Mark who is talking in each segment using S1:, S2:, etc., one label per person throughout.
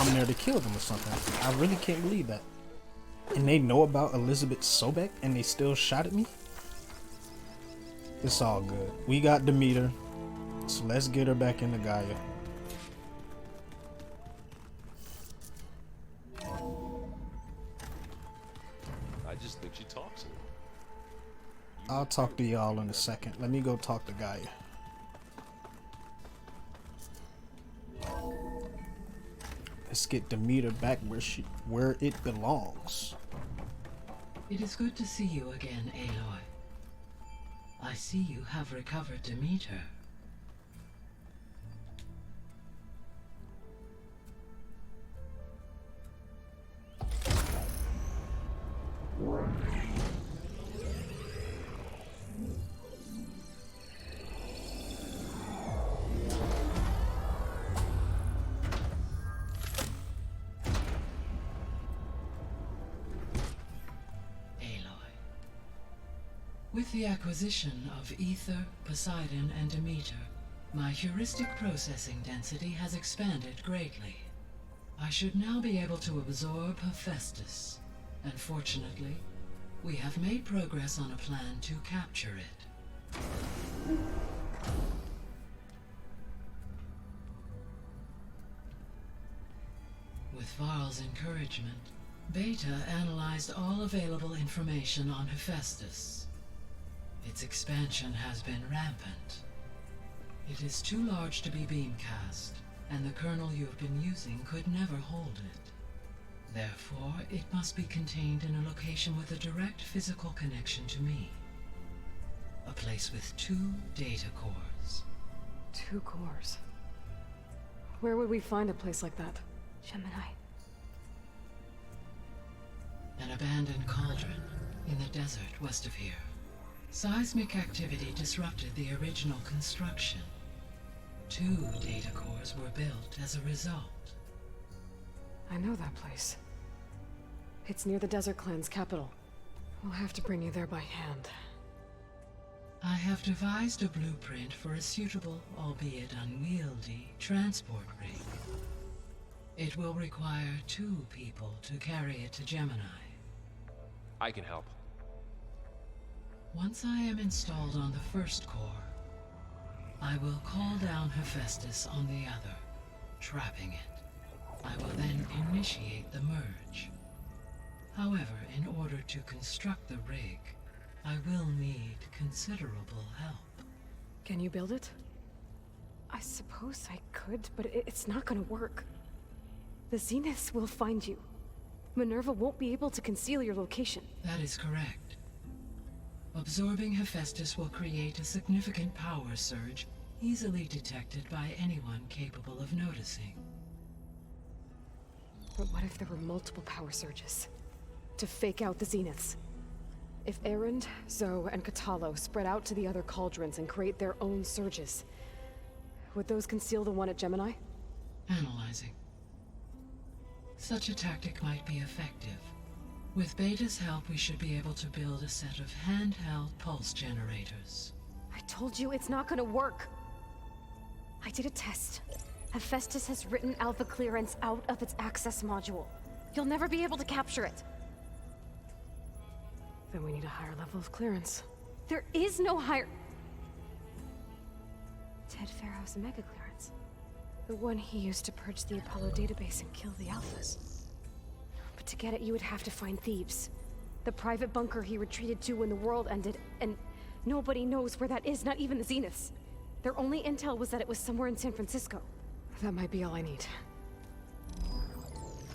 S1: bomb there to kill them or something. I really can't believe that. And they know about Elizabeth Sobek and they still shot at me? It's all good. We got Demeter, so let's get her back into Gaia.
S2: I just think she talks a lot.
S1: I'll talk to y'all in a second. Let me go talk to Gaia. Let's get Demeter back where it belongs.
S3: It is good to see you again, Aloy. I see you have recovered Demeter. With the acquisition of Ether, Poseidon, and Demeter, my heuristic processing density has expanded greatly. I should now be able to absorb Hephaestus, and fortunately, we have made progress on a plan to capture it. With Varl's encouragement, Beta analyzed all available information on Hephaestus. Its expansion has been rampant. It is too large to be beamcast, and the kernel you have been using could never hold it. Therefore, it must be contained in a location with a direct physical connection to me. A place with 2 data cores.
S4: 2 cores? Where would we find a place like that? Gemini.
S3: An abandoned cauldron in the desert west of here. Seismic activity disrupted the original construction. 2 data cores were built as a result.
S4: I know that place. It's near the Desert Clan's capital. We'll have to bring you there by hand.
S3: I have devised a blueprint for a suitable, albeit unwieldy, transport rig. It will require 2 people to carry it to Gemini.
S2: I can help.
S3: Once I am installed on the first core, I will call down Hephaestus on the other, trapping it. I will then initiate the merge. However, in order to construct the rig, I will need considerable help.
S4: Can you build it? I suppose I could, but it's not gonna work. The Zeniths will find you. Minerva won't be able to conceal your location.
S3: That is correct. Absorbing Hephaestus will create a significant power surge, easily detected by anyone capable of noticing.
S4: But what if there were multiple power surges? To fake out the Zeniths? If Erend, Zoe, and Katalo spread out to the other cauldrons and create their own surges, would those conceal the one at Gemini?
S3: Analyzing. Such a tactic might be effective. With Beta's help, we should be able to build a set of handheld pulse generators.
S4: I told you it's not gonna work! I did a test. Hephaestus has written Alpha clearance out of its access module. You'll never be able to capture it. Then we need a higher level of clearance. There is no higher... Ted Faro's mega clearance. The one he used to purge the Apollo database and kill the Alphas. But to get it, you would have to find Thebes. The private bunker he retreated to when the world ended, and nobody knows where that is, not even the Zeniths. Their only intel was that it was somewhere in San Francisco. That might be all I need.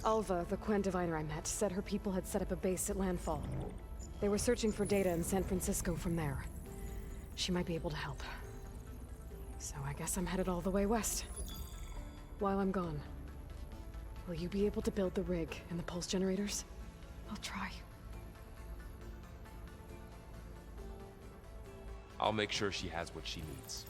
S4: Alva, the Quen diviner I met, said her people had set up a base at Landfall. They were searching for data in San Francisco from there. She might be able to help. So I guess I'm headed all the way west. While I'm gone, will you be able to build the rig and the pulse generators? I'll try.
S2: I'll make sure she has what she needs.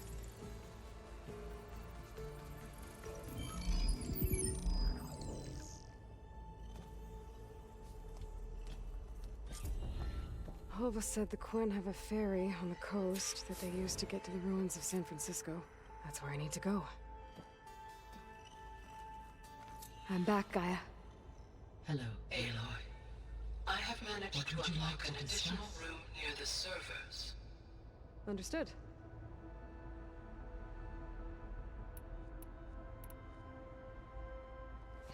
S4: Alva said the Quen have a ferry on the coast that they use to get to the ruins of San Francisco. That's where I need to go. I'm back, Gaia.
S3: Hello,
S5: Aloy, I have managed
S3: What
S5: to
S3: would you
S5: unlock
S3: like
S5: an
S3: to
S5: additional
S3: discuss?
S5: room near the servers.
S4: Understood.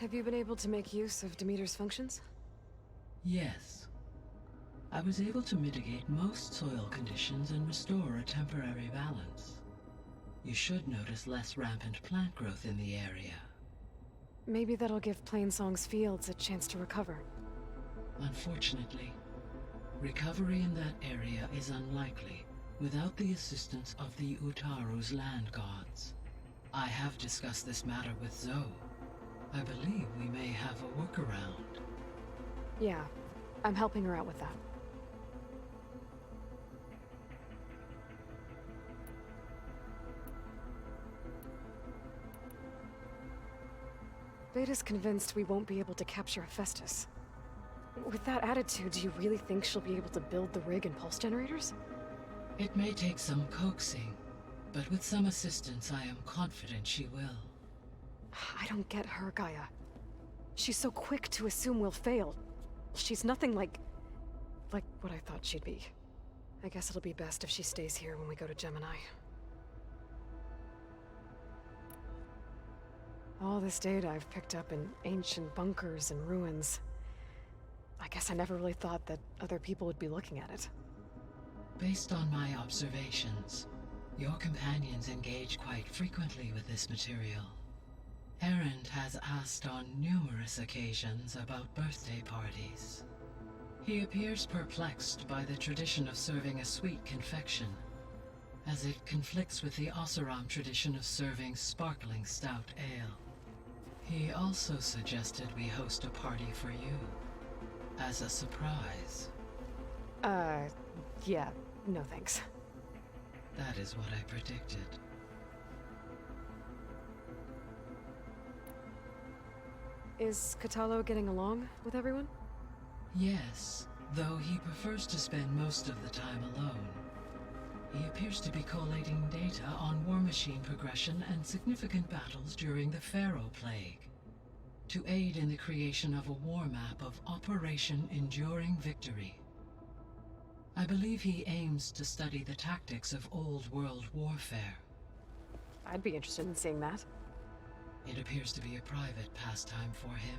S4: Have you been able to make use of Demeter's functions?
S3: Yes. I was able to mitigate most soil conditions and restore a temporary balance. You should notice less rampant plant growth in the area.
S4: Maybe that'll give Plainsong's fields a chance to recover.
S3: Unfortunately, recovery in that area is unlikely without the assistance of the Utaru's land gods. I have discussed this matter with Zoe. I believe we may have a workaround.
S4: Yeah, I'm helping her out with that. Beta's convinced we won't be able to capture Hephaestus. With that attitude, do you really think she'll be able to build the rig and pulse generators?
S3: It may take some coaxing, but with some assistance I am confident she will.
S4: I don't get her, Gaia. She's so quick to assume we'll fail. She's nothing like what I thought she'd be. I guess it'll be best if she stays here when we go to Gemini. All this data I've picked up in ancient bunkers and ruins. I guess I never really thought that other people would be looking at it.
S3: Based on my observations, your companions engage quite frequently with this material. Erend has asked on numerous occasions about birthday parties. He appears perplexed by the tradition of serving a sweet confection, as it conflicts with the Oseram tradition of serving sparkling stout ale. He also suggested we host a party for you, as a surprise.
S4: Yeah, no thanks.
S3: That is what I predicted.
S4: Is Katalo getting along with everyone?
S3: Yes, though he prefers to spend most of the time alone. He appears to be collating data on war machine progression and significant battles during the Faro plague, to aid in the creation of a war map of Operation Enduring Victory. I believe he aims to study the tactics of old world warfare.
S4: I'd be interested in seeing that.
S3: It appears to be a private pastime for him.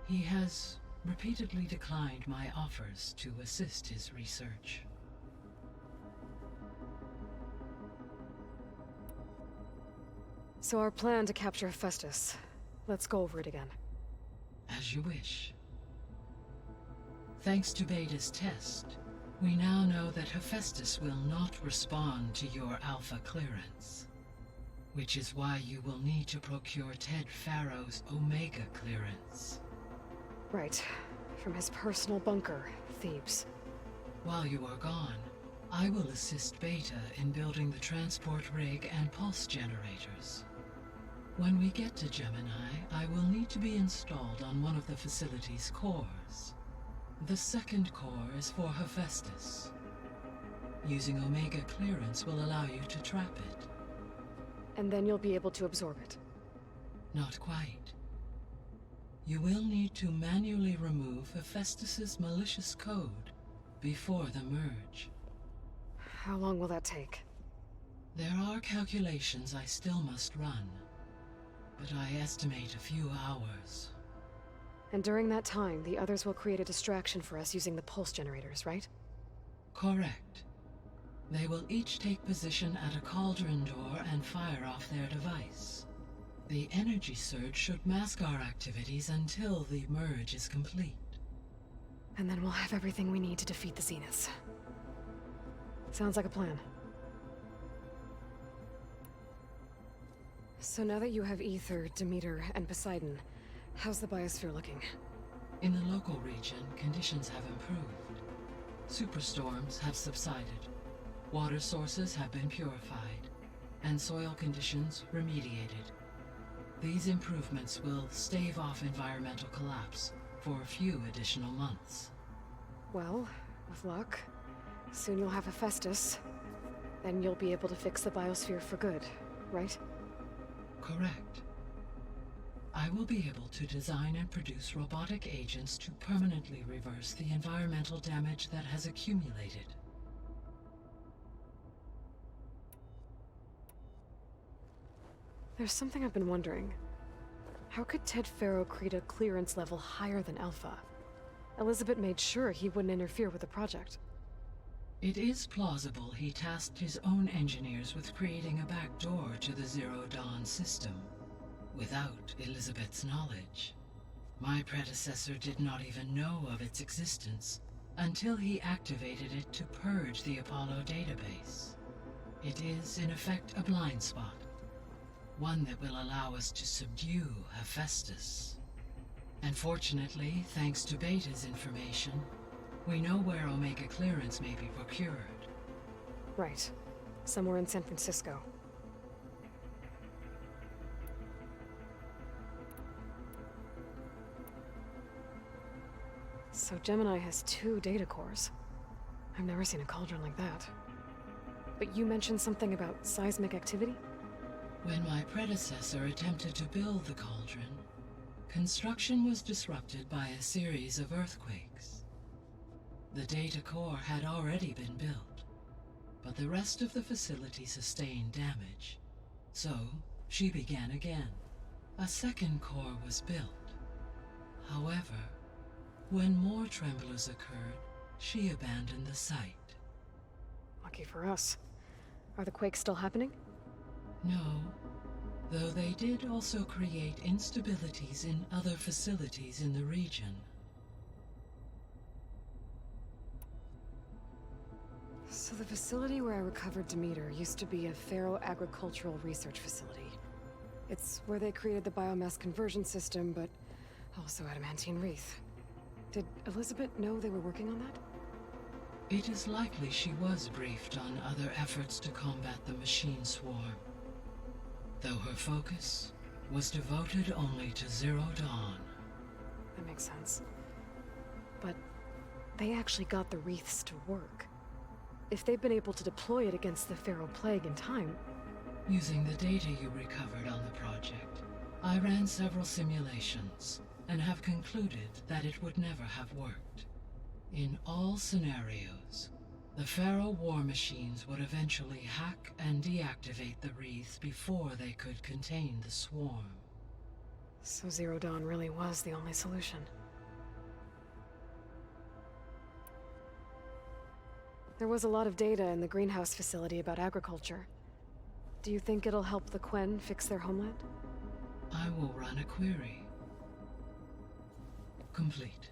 S3: He has repeatedly declined my offers to assist his research.
S4: So our plan to capture Hephaestus. Let's go over it again.
S3: As you wish. Thanks to Beta's test, we now know that Hephaestus will not respond to your Alpha clearance, which is why you will need to procure Ted Faro's Omega clearance.
S4: Right. From his personal bunker, Thebes.
S3: While you are gone, I will assist Beta in building the transport rig and pulse generators. When we get to Gemini, I will need to be installed on one of the facility's cores. The second core is for Hephaestus. Using Omega clearance will allow you to trap it.
S4: And then you'll be able to absorb it.
S3: Not quite. You will need to manually remove Hephaestus's malicious code before the merge.
S4: How long will that take?
S3: There are calculations I still must run, but I estimate a few hours.
S4: And during that time, the others will create a distraction for us using the pulse generators, right?
S3: Correct. They will each take position at a cauldron door and fire off their device. The energy surge should mask our activities until the merge is complete.
S4: And then we'll have everything we need to defeat the Zeniths. Sounds like a plan. So now that you have Ether, Demeter, and Poseidon, how's the biosphere looking?
S3: In the local region, conditions have improved. Superstorms have subsided. Water sources have been purified, and soil conditions remediated. These improvements will stave off environmental collapse for a few additional months.
S4: Well, with luck, soon you'll have Hephaestus. Then you'll be able to fix the biosphere for good, right?
S3: Correct. I will be able to design and produce robotic agents to permanently reverse the environmental damage that has accumulated.
S4: There's something I've been wondering. How could Faro create a clearance level higher than Alpha? Elizabeth made sure he wouldn't interfere with the project.
S3: It is plausible he tasked his own engineers with creating a backdoor to the Zero Dawn system, without Elizabeth's knowledge. My predecessor did not even know of its existence until he activated it to purge the Apollo database. It is, in effect, a blind spot. One that will allow us to subdue Hephaestus. And fortunately, thanks to Beta's information, we know where Omega clearance may be procured.
S4: Right. Somewhere in San Francisco. So Gemini has 2 data cores. I've never seen a cauldron like that. But you mentioned something about seismic activity?
S3: When my predecessor attempted to build the cauldron, construction was disrupted by a series of earthquakes. The data core had already been built, but the rest of the facility sustained damage. So, she began again. A second core was built. However, when more tremblers occurred, she abandoned the site.
S4: Lucky for us. Are the quakes still happening?
S3: No, though they did also create instabilities in other facilities in the region.
S4: So the facility where I recovered Demeter used to be a Faro agricultural research facility. It's where they created the biomass conversion system, but also adamantine wreath. Did Elizabeth know they were working on that?
S3: It is likely she was briefed on other efforts to combat the machine swarm, though her focus was devoted only to Zero Dawn.
S4: That makes sense. But they actually got the wreaths to work. If they've been able to deploy it against the Faro plague in time...
S3: Using the data you recovered on the project, I ran several simulations and have concluded that it would never have worked. In all scenarios, the Faro war machines would eventually hack and deactivate the wreaths before they could contain the swarm.
S4: So Zero Dawn really was the only solution. There was a lot of data in the greenhouse facility about agriculture. Do you think it'll help the Quen fix their homeland?
S3: I will run a query. Complete.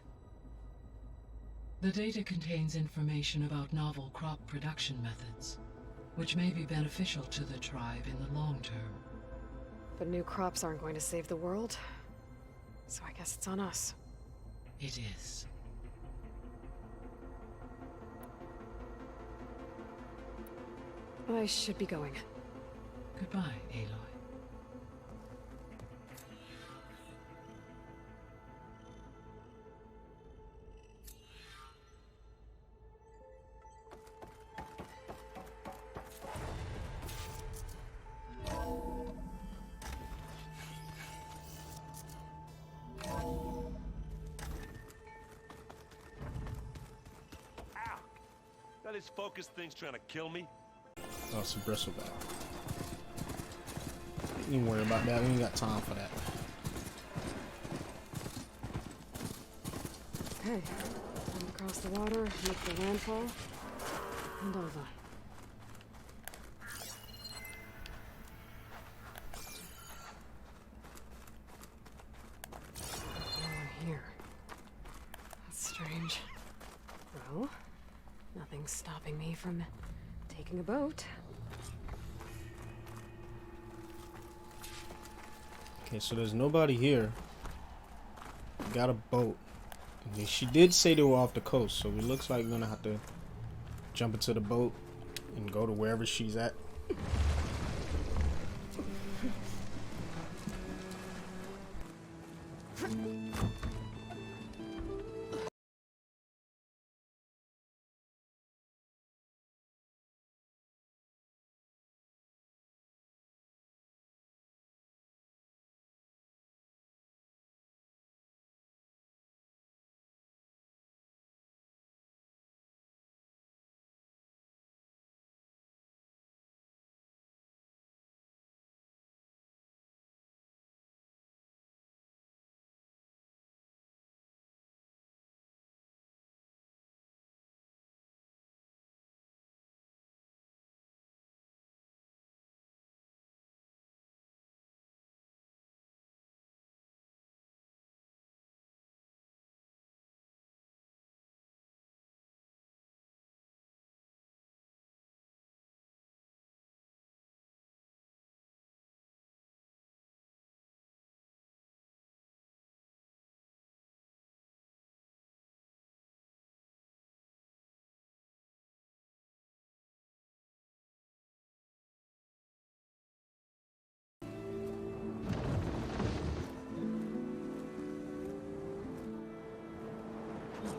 S3: The data contains information about novel crop production methods, which may be beneficial to the tribe in the long term.
S4: But new crops aren't going to save the world, so I guess it's on us.
S3: It is.
S4: I should be going.
S3: Goodbye, Aloy.
S2: That is focus thing's trying to kill me.
S1: Oh, it's a bristleback. Don't even worry about that. We ain't got time for that.
S4: Hey, come across the water, make the landfall, and over. No one here. That's strange. Well, nothing's stopping me from taking a boat.
S1: Okay, so there's nobody here. We got a boat. And she did say they were off the coast, so it looks like we're gonna have to jump into the boat and go to wherever she's at.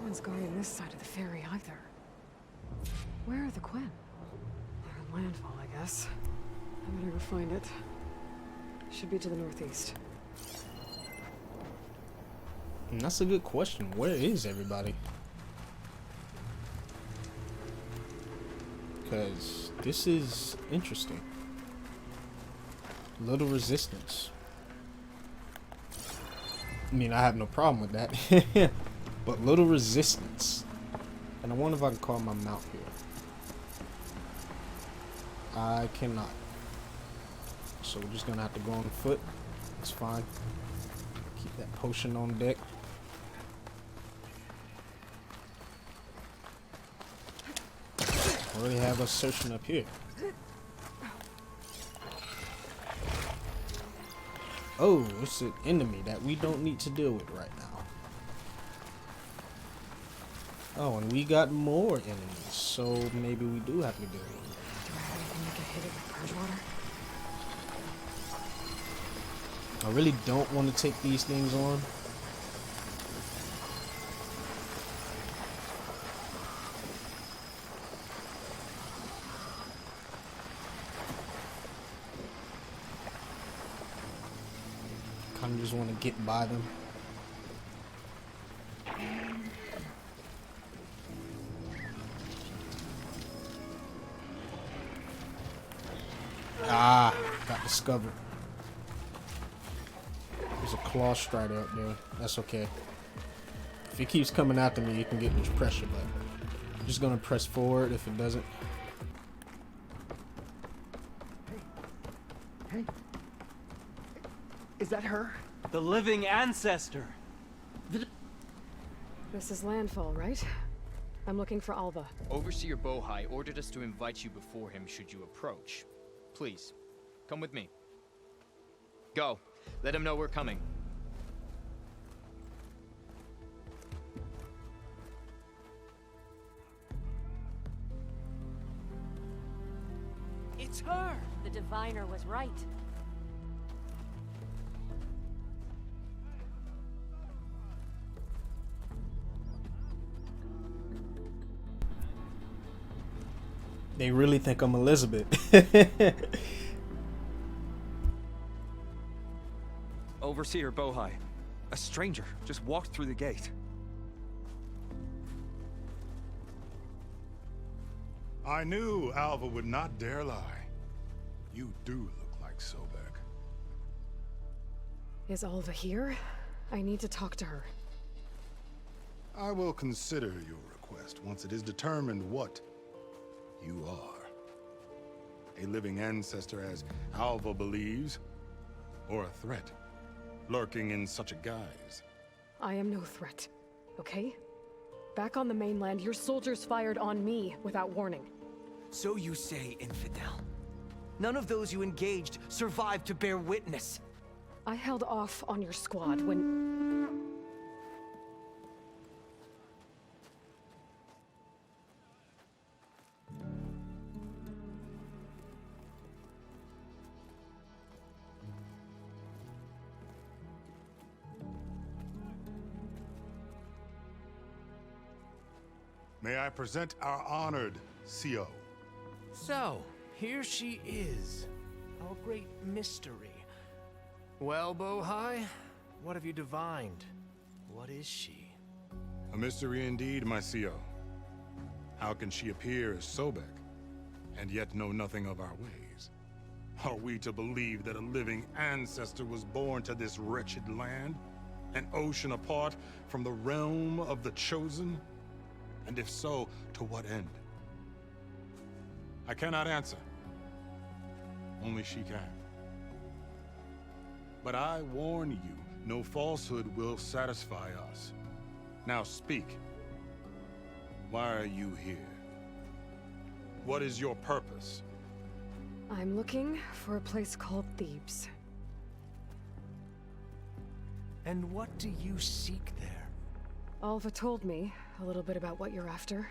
S4: one's guarding this side of the ferry either. Where are the Quen? They're in Landfall, I guess. I better go find it. Should be to the northeast.
S1: And that's a good question. Where is everybody? Because this is interesting. Little resistance. I mean, I have no problem with that. But little resistance. And I wonder if I can call my mount here. I cannot. So we're just gonna have to go on foot. It's fine. Keep that potion on deck. Already have us searching up here. Oh, it's an enemy that we don't need to deal with right now. Oh, and we got more enemies, so maybe we do have to deal with them.
S4: Do I have anything to get hit it with purge water?
S1: I really don't want to take these things on. Kind of just want to get by them. Ah, got discovered. There's a claw strider up there. That's okay. If it keeps coming after me, it can get much pressure, but I'm just gonna press forward if it doesn't.
S6: Hey. Is that her?
S7: The living ancestor!
S4: This is Landfall, right? I'm looking for Alva.
S8: Overseer Bohai ordered us to invite you before him should you approach. Please, come with me. Go. Let him know we're coming.
S7: It's her!
S9: The diviner was right.
S1: They really think I'm Elizabeth.
S10: Overseer Bohai. A stranger just walked through the gate.
S11: I knew Alva would not dare lie. You do look like Sobek.
S4: Is Alva here? I need to talk to her.
S11: I will consider your request once it is determined what you are. A living ancestor, as Alva believes, or a threat, lurking in such a guise.
S4: I am no threat, okay? Back on the mainland, your soldiers fired on me without warning.
S7: So you say, infidel. None of those you engaged survived to bear witness.
S4: I held off on your squad when...
S11: May I present our honored CO.
S12: So, here she is, our great mystery. Well, Bohai, what have you divined? What is she?
S11: A mystery indeed, my CO. How can she appear as Sobek, and yet know nothing of our ways? Are we to believe that a living ancestor was born to this wretched land? An ocean apart from the realm of the Chosen? And if so, to what end? I cannot answer. Only she can. But I warn you, no falsehood will satisfy us. Now speak. Why are you here? What is your purpose?
S4: I'm looking for a place called Thebes.
S12: And what do you seek there?
S4: Alva told me a little bit about what you're after.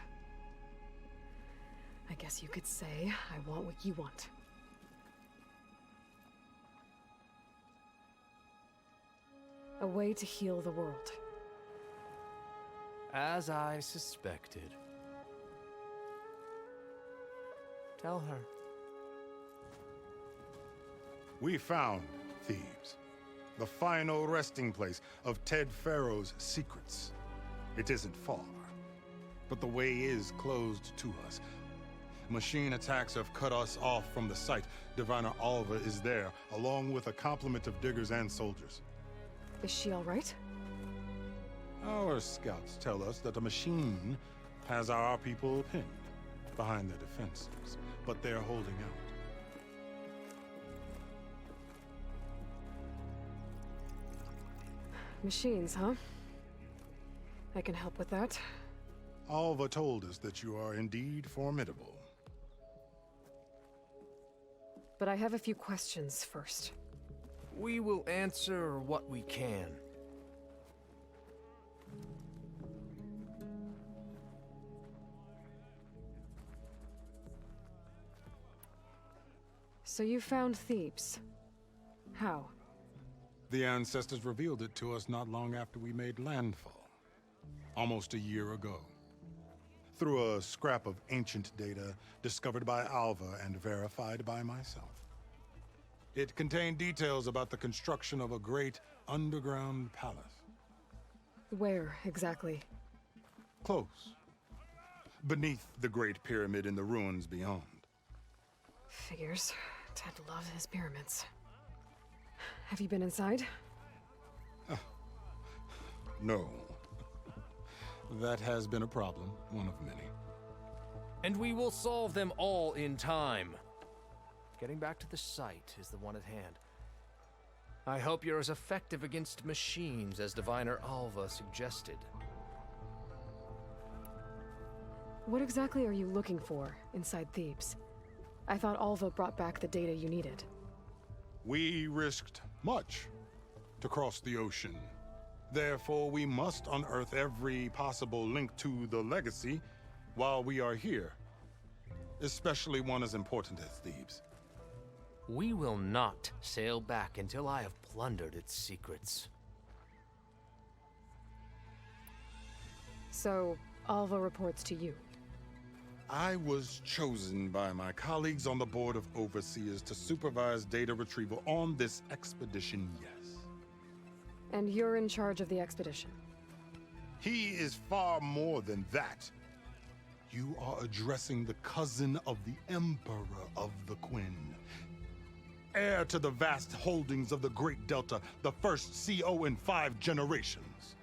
S4: I guess you could say I want what you want. A way to heal the world.
S12: As I suspected. Tell her.
S11: We found Thebes, the final resting place of Ted Faro's secrets. It isn't far, but the way is closed to us. Machine attacks have cut us off from the site. Diviner Alva is there, along with a complement of diggers and soldiers.
S4: Is she all right?
S11: Our scouts tell us that a machine has our people pinned behind their defenses, but they're holding out.
S4: Machines, huh? I can help with that.
S11: Alva told us that you are indeed formidable.
S4: But I have a few questions first.
S12: We will answer what we can.
S4: So you found Thebes. How?
S11: The ancestors revealed it to us not long after we made landfall, almost a year ago. Through a scrap of ancient data discovered by Alva and verified by myself. It contained details about the construction of a great underground palace.
S4: Where, exactly?
S11: Close. Beneath the Great Pyramid in the ruins beyond.
S4: Figures. Ted loved his pyramids. Have you been inside?
S11: No. That has been a problem, one of many.
S12: And we will solve them all in time. Getting back to the site is the one at hand. I hope you're as effective against machines as Diviner Alva suggested.
S4: What exactly are you looking for inside Thebes? I thought Alva brought back the data you needed.
S11: We risked much to cross the ocean. Therefore, we must unearth every possible link to the legacy while we are here. Especially one as important as Thebes.
S12: We will not sail back until I have plundered its secrets.
S4: So, Alva reports to you.
S11: I was chosen by my colleagues on the Board of Overseers to supervise data retrieval on this expedition, yes.
S4: And you're in charge of the expedition.
S11: He is far more than that. You are addressing the cousin of the Emperor of the Quen. Heir to the vast holdings of the Great Delta, the first CO in 5 generations.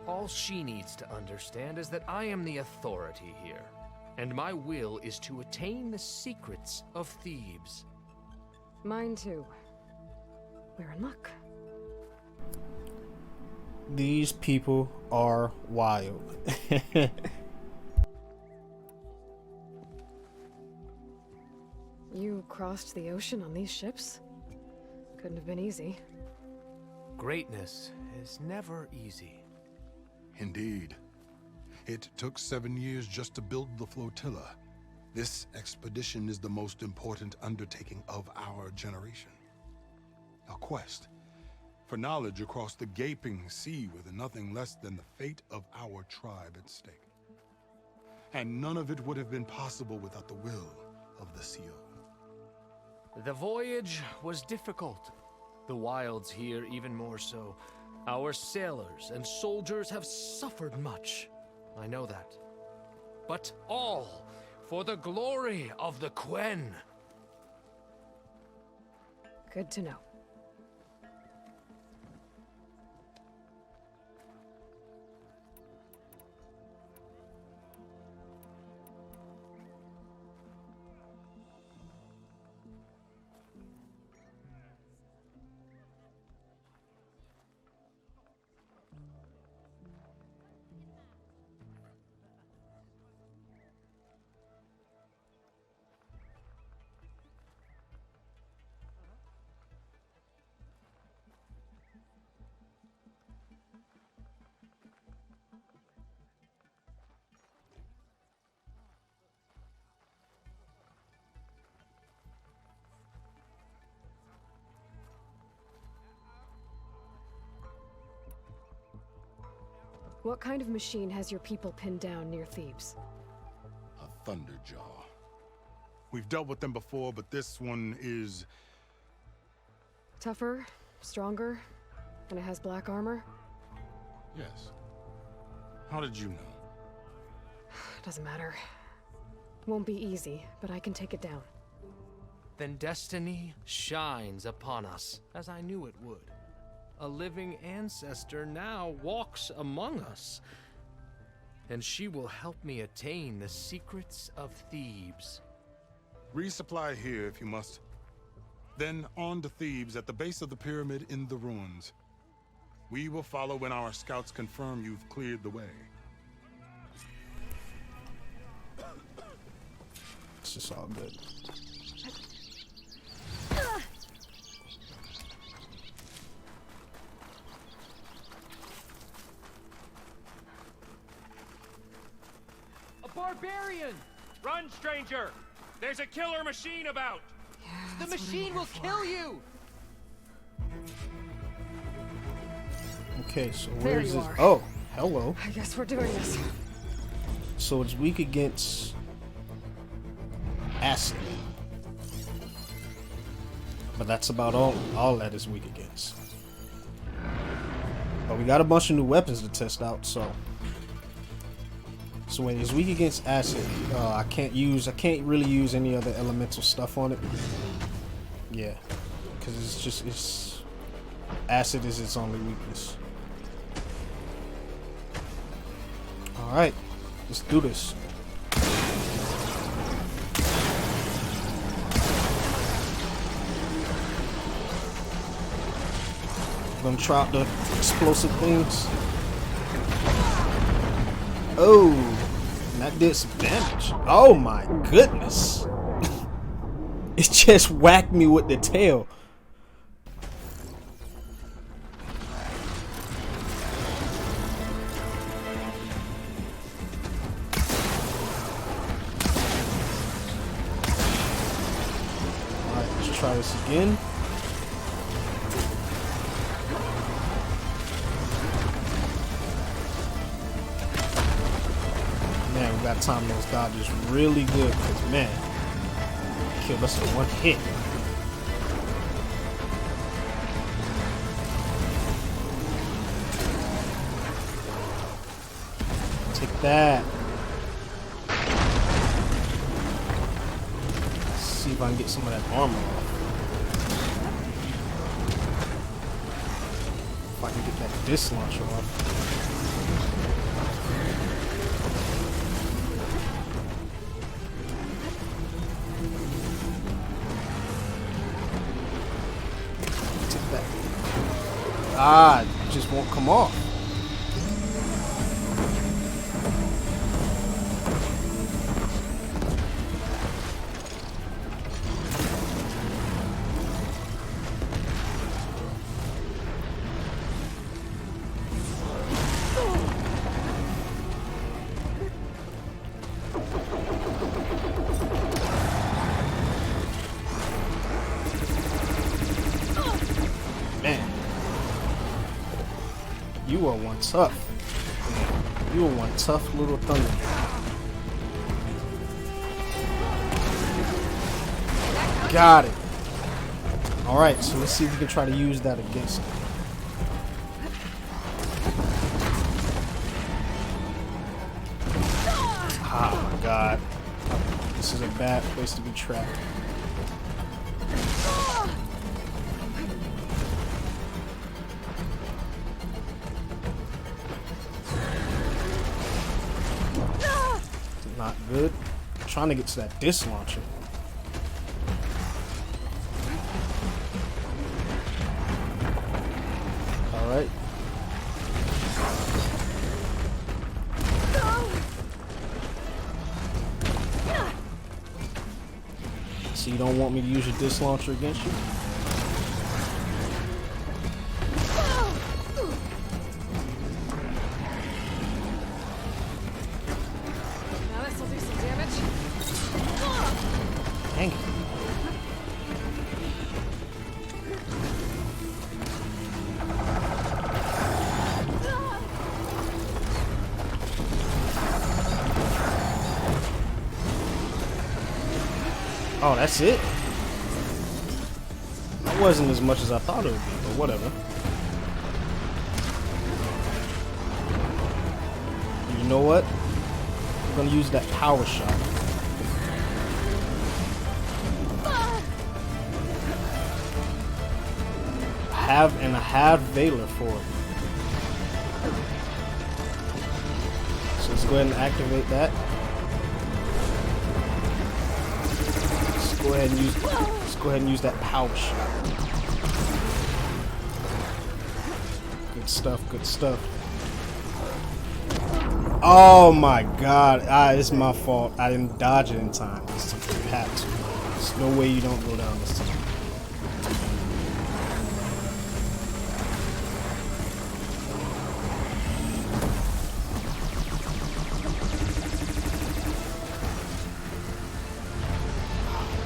S12: All she needs to understand is that I am the authority here, and my will is to attain the secrets of Thebes.
S4: Mine too. We're in luck.
S1: These people are wild.
S4: You crossed the ocean on these ships? Couldn't have been easy.
S12: Greatness is never easy.
S11: Indeed. It took 7 years just to build the flotilla. This expedition is the most important undertaking of our generation. A quest for knowledge across the gaping sea with nothing less than the fate of our tribe at stake. And none of it would have been possible without the will of the CO.
S12: The voyage was difficult. The wilds here even more so. Our sailors and soldiers have suffered much. I know that. But all for the glory of the Quen.
S4: Good to know. What kind of machine has your people pinned down near Thebes?
S11: A Thunderjaw. We've dealt with them before, but this one is...
S4: Tougher, stronger, and it has black armor?
S11: Yes. How did you know?
S4: Doesn't matter. Won't be easy, but I can take it down.
S12: Then destiny shines upon us, as I knew it would. A living ancestor now walks among us, and she will help me attain the secrets of Thebes.
S11: Resupply here if you must. Then on to Thebes at the base of the pyramid in the ruins. We will follow when our scouts confirm you've cleared the way.
S1: It's just all good.
S10: A barbarian! Run, stranger! There's a killer machine about!
S7: The machine will kill you!
S1: Okay, so
S4: There
S1: where's
S4: you
S1: this?
S4: are.
S1: Oh, hello.
S4: I guess we're doing this.
S1: So it's weak against acid. But that's about all that is weak against. But we got a bunch of new weapons to test out, so when it's weak against acid, I can't really use any other elemental stuff on it. Yeah, because it's acid is its only weakness. All right, let's do this. Gonna try out the explosive things. Oh, and that did some damage. Oh my goodness. It just whacked me with the tail. Alright, let's try this again. Man, we got to time those dodges really good, because man, killed us in one hit. Take that. Let's see if I can get some of that armor off. If I can get that disc launcher off. Ah, it just won't come off. You are one tough. You are one tough little Thunderjaw. Got it. Alright, so let's see if we can try to use that against him. Oh my god. This is a bad place to be trapped. Not good. I'm trying to get to that disc launcher. Alright. So you don't want me to use your disc launcher against you? Dang it. Oh, that's it? That wasn't as much as I thought it would be, but whatever. You know what? I'm gonna use that power shot. I have Valor for it. So let's go ahead and activate that. Let's go ahead and use that power shot. Good stuff, good stuff. Oh my god, it's my fault. I didn't dodge it in time. You had to. There's no way you don't go down this time.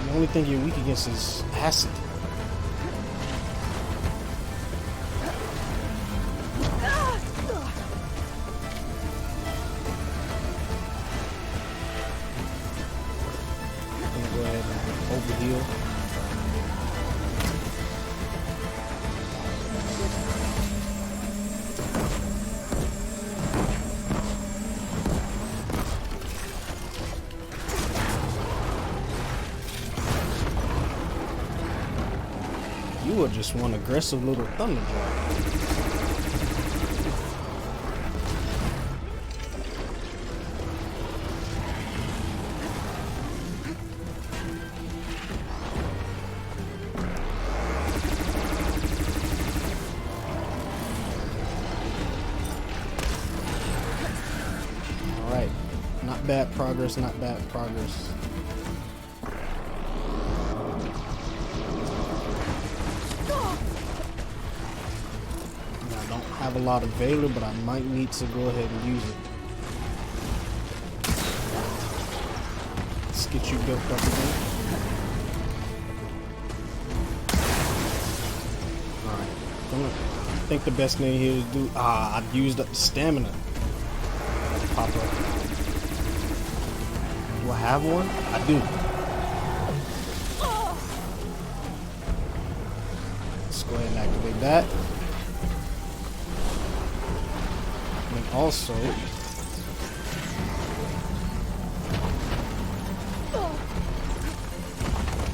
S1: The only thing you're weak against is acid. You are just one aggressive little Thunderjaw. Alright. Not bad progress, not bad progress. I have a lot of Valor, but I might need to go ahead and use it. Let's get you built up again. Alright. I think the best thing here is do. I used up the stamina. Pop up. Do I have one? I do. Let's go ahead and activate that. Also,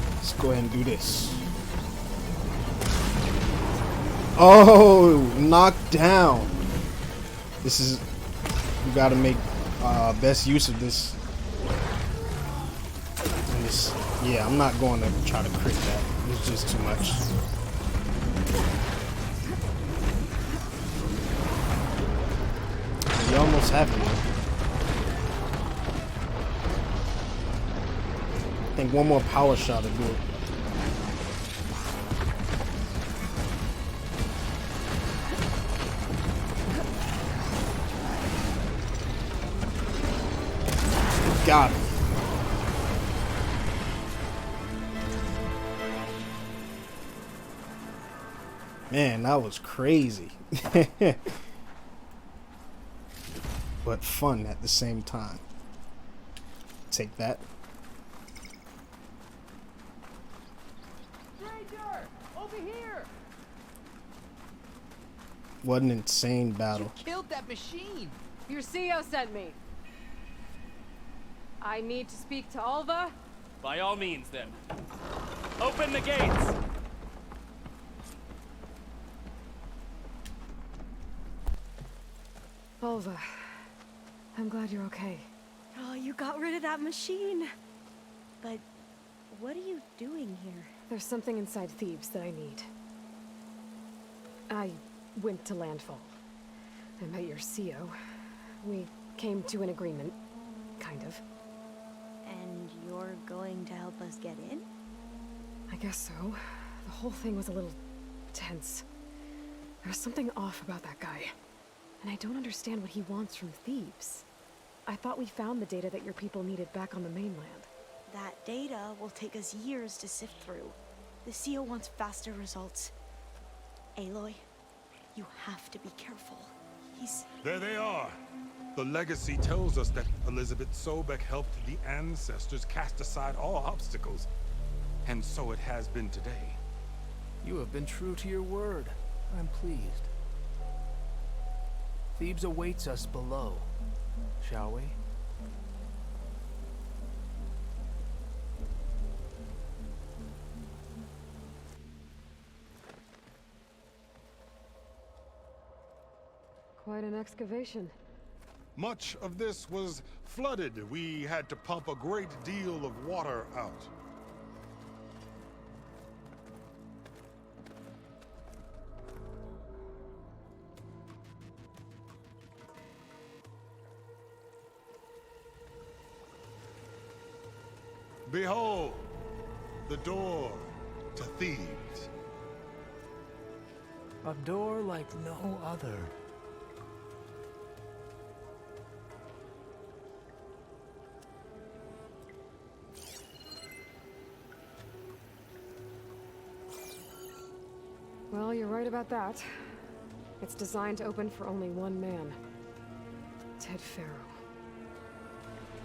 S1: let's go ahead and do this. Oh, knocked down. This is, you gotta make best use of this. Yeah, I'm not going to try to crit that. It's just too much. You almost have it. I think one more power shot will do it. Got it. Man, that was crazy. But fun at the same time. Take that.
S10: Stranger, over here.
S1: What an insane battle.
S7: You killed that machine.
S4: Your CEO sent me. I need to speak to Alva.
S10: By all means, then. Open the gates.
S4: Alva, I'm glad you're okay.
S6: Oh, you got rid of that machine. But what are you doing here?
S4: There's something inside Thebes that I need. I went to Landfall. I met your CEO. We came to an agreement, kind of.
S6: And you're going to help us get in?
S4: I guess so. The whole thing was a little tense. There was something off about that guy. And I don't understand what he wants from Thebes. I thought we found the data that your people needed back on the mainland.
S6: That data will take us years to sift through. The CEO wants faster results. Aloy, you have to be careful. He's...
S11: There they are. The legacy tells us that Elizabeth Sobek helped the ancestors cast aside all obstacles And so it has been today.
S12: You have been true to your word. I'm pleased. Thebes awaits us below, shall we?
S4: Quite an excavation.
S11: Much of this was flooded. We had to pump a great deal of water out. Behold, the door to Thebes.
S12: A door like no other.
S4: Well, you're right about that. It's designed to open for only one man. Faro.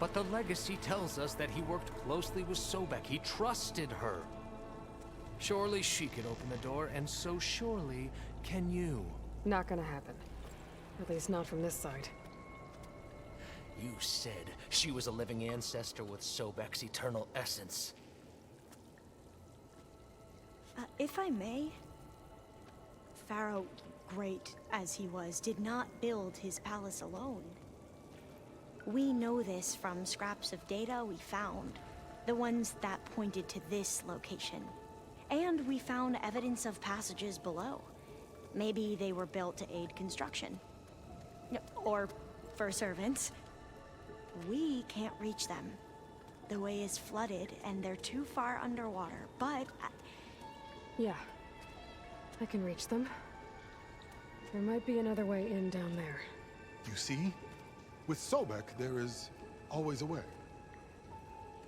S12: But the legacy tells us that he worked closely with Sobek. He trusted her. Surely she could open the door, and so surely can you.
S4: Not gonna happen. At least not from this side.
S12: You said she was a living ancestor with Sobek's eternal essence.
S6: If I may, Faro, great as he was, did not build his palace alone. We know this from scraps of data we found, the ones that pointed to this location. And we found evidence of passages below. Maybe they were built to aid construction. Or for servants. We can't reach them. The way is flooded and they're too far underwater, but...
S4: Yeah. I can reach them. There might be another way in down there.
S11: You see? With Sobek, there is always a way.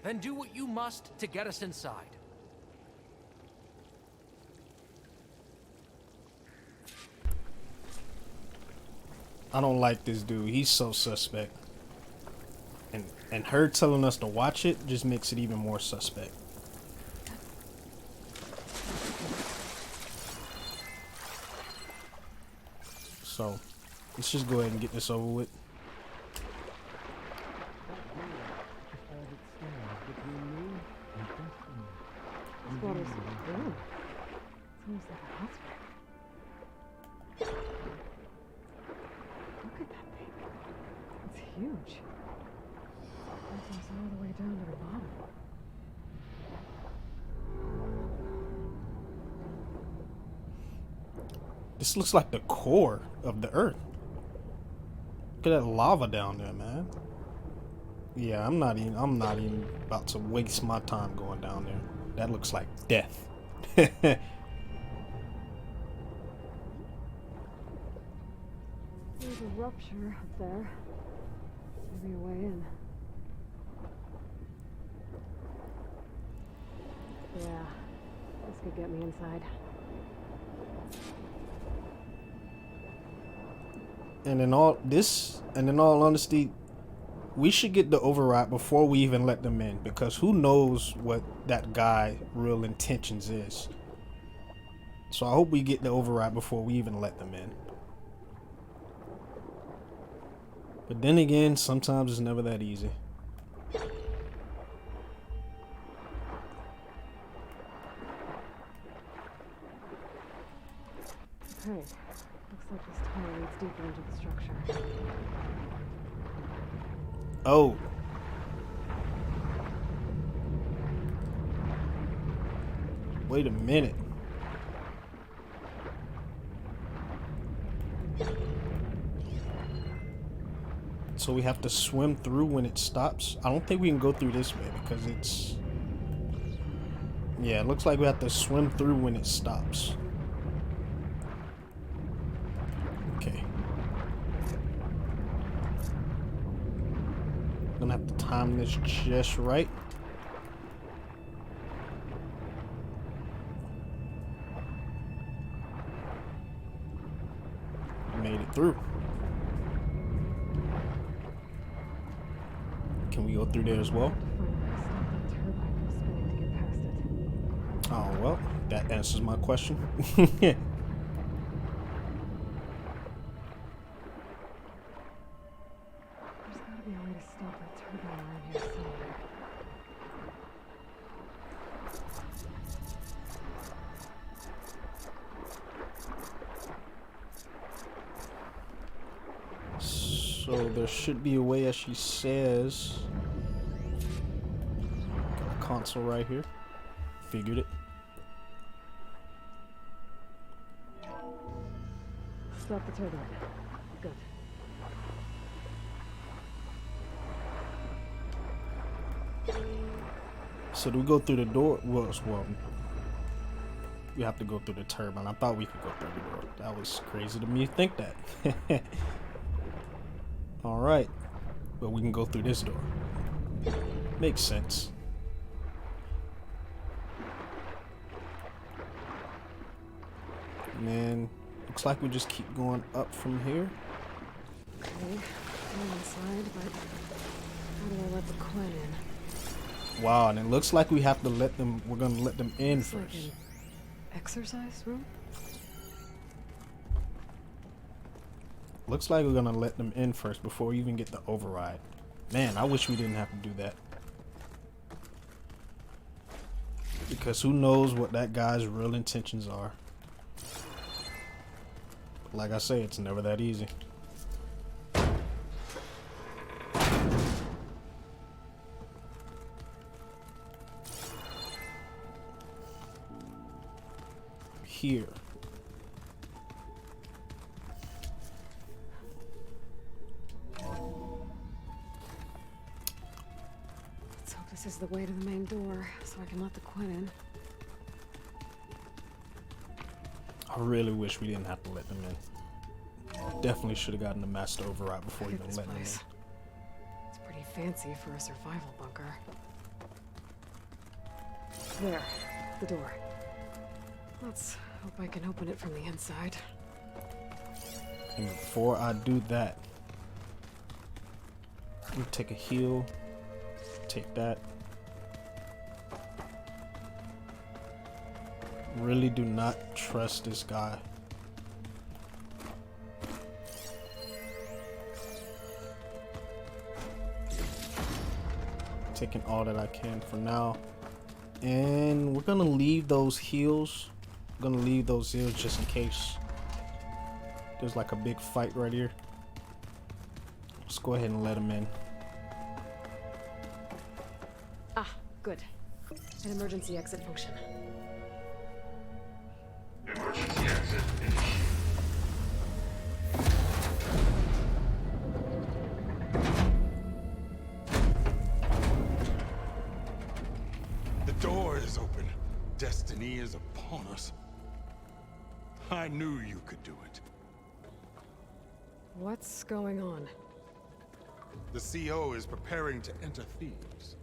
S12: Then do what you must to get us inside.
S1: I don't like this dude. He's so suspect. And her telling us to watch it just makes it even more suspect. So, let's just go ahead and get this over with.
S4: This water's blue. It's almost like a hot spring. Look at that thing. It's huge. It goes all the way down to the bottom.
S1: This looks like the core of the earth. Look at that lava down there, man. Yeah, I'm not even about to waste my time going down there. That looks like death.
S4: There's a rupture up there. Maybe a way in. Yeah, this could get me inside.
S1: And in all honesty, we should get the override before we even let them in, because who knows what that guy's real intentions is. So I hope we get the override before we even let them in. But then again, sometimes it's never that easy.
S4: Okay, looks like this tunnel leads deeper into the structure.
S1: Oh. Wait a minute. So we have to swim through when it stops? I don't think we can go through this way because it's... Yeah, it looks like we have to swim through when it stops. Okay. Gonna have to time this just right. Made it through. Can we go through there as well? Well, that answers my question.
S4: There's gotta be a way to stop that turbo around here somewhere.
S1: So there should be a way, as she says. Got a console right here. Figured it.
S4: Stop the turbo. Good.
S1: So do we go through the door? Well, we have to go through the turbine. I thought we could go through the door. That was crazy to me to think that. Alright. But we can go through this door. Makes sense. And then looks like we just keep going up from here.
S4: Okay, I'm inside, but how do I let the Quen in?
S1: Wow, and it looks like we have to let them, we're gonna let them in
S4: Looks
S1: first.
S4: like an exercise room?
S1: Looks like we're gonna let them in first before we even get the override. Man, I wish we didn't have to do that. Because who knows what that guy's real intentions are. Like I say, it's never that easy. Here.
S4: Let's hope this is the way to the main door, so I can let the Quen in.
S1: I really wish we didn't have to let them in. Definitely should have gotten the master override before
S4: Look
S1: even
S4: at this
S1: letting them
S4: place. It's pretty fancy for a survival bunker. There, the door. Let's hope I can open it from the inside.
S1: in. And before I do that, let me take a heal. Take that. Really do not trust this guy. Taking all that I can for now. And we're gonna leave those heals. We're gonna leave those heals just in case there's like a big fight right here. Let's go ahead and let him in.
S4: Ah, good. An emergency exit function.
S11: Emergency exit initiated. The door is open. Destiny is upon us. I knew you could do it.
S4: What's going on?
S11: The CO is preparing to enter Thebes.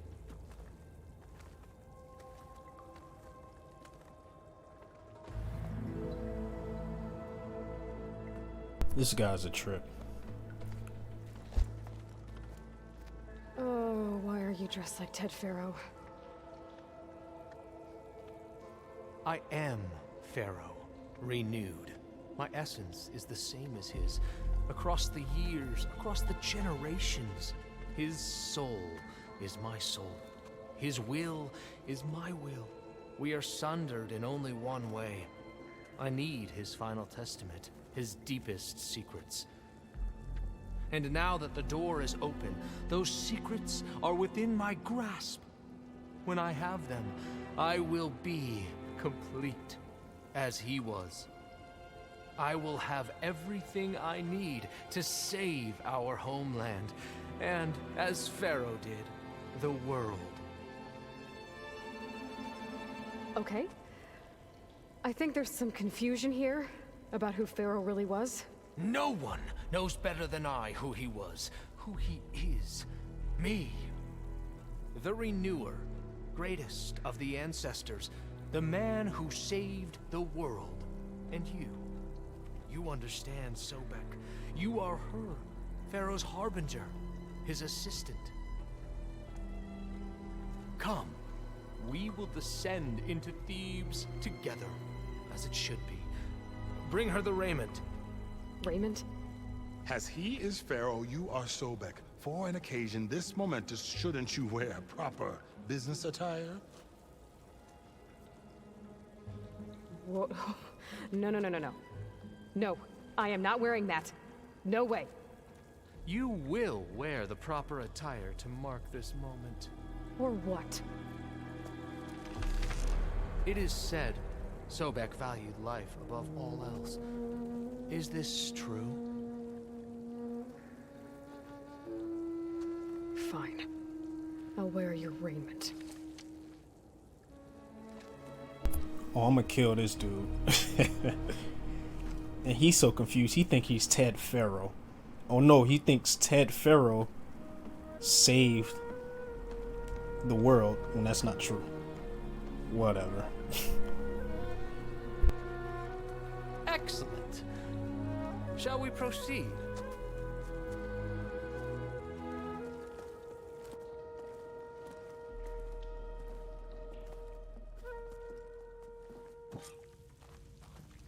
S1: This guy's a trip.
S4: Oh, why are you dressed like Ted Faro?
S12: I am Faro, renewed. My essence is the same as his. Across the years, across the generations. His soul is my soul. His will is my will. We are sundered in only one way. I need his final testament, his deepest secrets. And now that the door is open, those secrets are within my grasp. When I have them, I will be complete, as he was. I will have everything I need to save our homeland, and, as Faro did, the world.
S4: Okay. I think there's some confusion here about who Faro really was.
S12: No one knows better than I who he was, who he is. Me. The Renewer, greatest of the ancestors, the man who saved the world. And you. You understand, Sobek. You are her, Pharaoh's harbinger, his assistant. Come, we will descend into Thebes together, as it should be. Bring her the raiment.
S4: Raymond?
S11: As he is Pharaoh, you are Sobek. For an occasion this momentous, shouldn't you wear proper business attire?
S4: Whoa. No, no, no, no, no. No, I am not wearing that. No way.
S12: You will wear the proper attire to mark this moment.
S4: Or what?
S12: It is said Sobek valued life above all else. Is this true?
S4: Fine. I'll wear your raiment.
S1: Oh, I'm gonna kill this dude. And he's so confused. He think he's Ted Faro. Oh no, he thinks Ted Faro saved the world, and that's not true. Whatever.
S12: Excellent. Shall we proceed?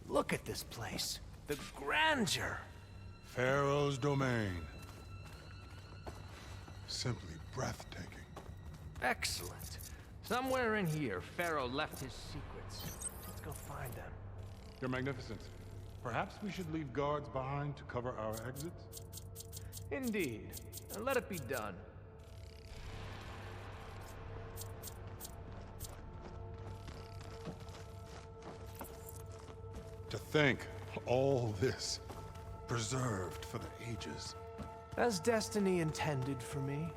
S12: Look at this place. The grandeur.
S11: Pharaoh's domain. Simply breathtaking.
S12: Excellent. Somewhere in here, Pharaoh left his secrets. Let's go find them.
S11: Your Magnificence, perhaps we should leave guards behind to cover our exits?
S12: Indeed. And let it be done.
S11: To think all this preserved for the ages.
S12: As destiny intended for me.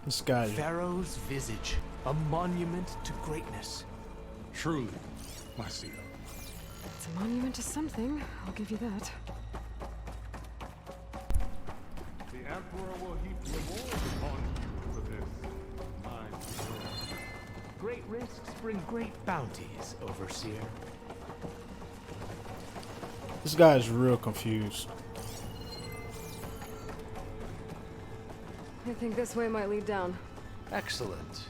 S1: This guy.
S12: Pharaoh's visage, a monument to greatness.
S11: Truly, my CEO.
S4: It's a monument to something, I'll give you that.
S11: The Emperor will heap rewards upon you for this, my CEO.
S12: Great risks bring great bounties, Overseer.
S1: This guy is real confused.
S4: I think this way might lead down.
S12: Excellent.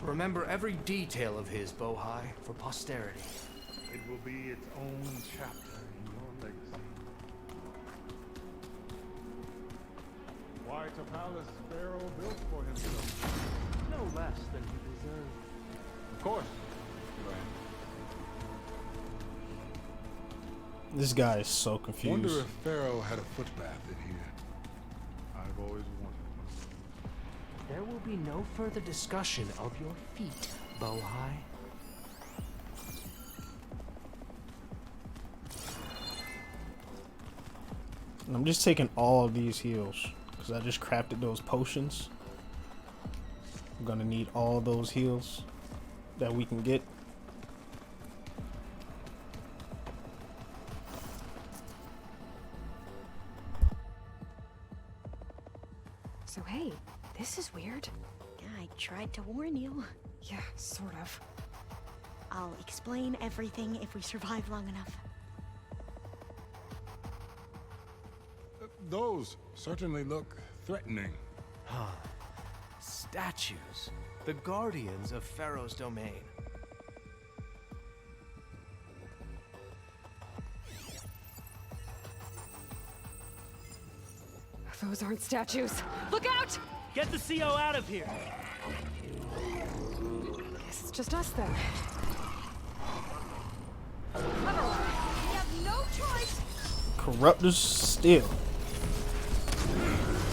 S12: Remember every detail of his, Bohai, for posterity.
S11: It will be its own chapter in your legacy. Quite a palace Pharaoh built for himself.
S12: No less than he deserved.
S11: Of course, Quen.
S1: This guy is so confused.
S11: Wonder if Pharaoh had a foot bath in here. I've always wanted one.
S12: There will be no further discussion of your feet, Bohai.
S1: I'm just taking all of these heals because I just crafted those potions. I'm gonna need all those heals that we can get.
S4: So hey, this is weird.
S6: Yeah, I tried to warn you.
S4: Yeah, sort of.
S6: I'll explain everything if we survive long enough.
S11: Those certainly look threatening.
S12: Huh. Statues. The guardians of Pharaoh's domain.
S4: Those aren't statues. Look out!
S10: Get the CO out of here!
S4: Guess it's just us then. We have no choice.
S1: Corruptors still.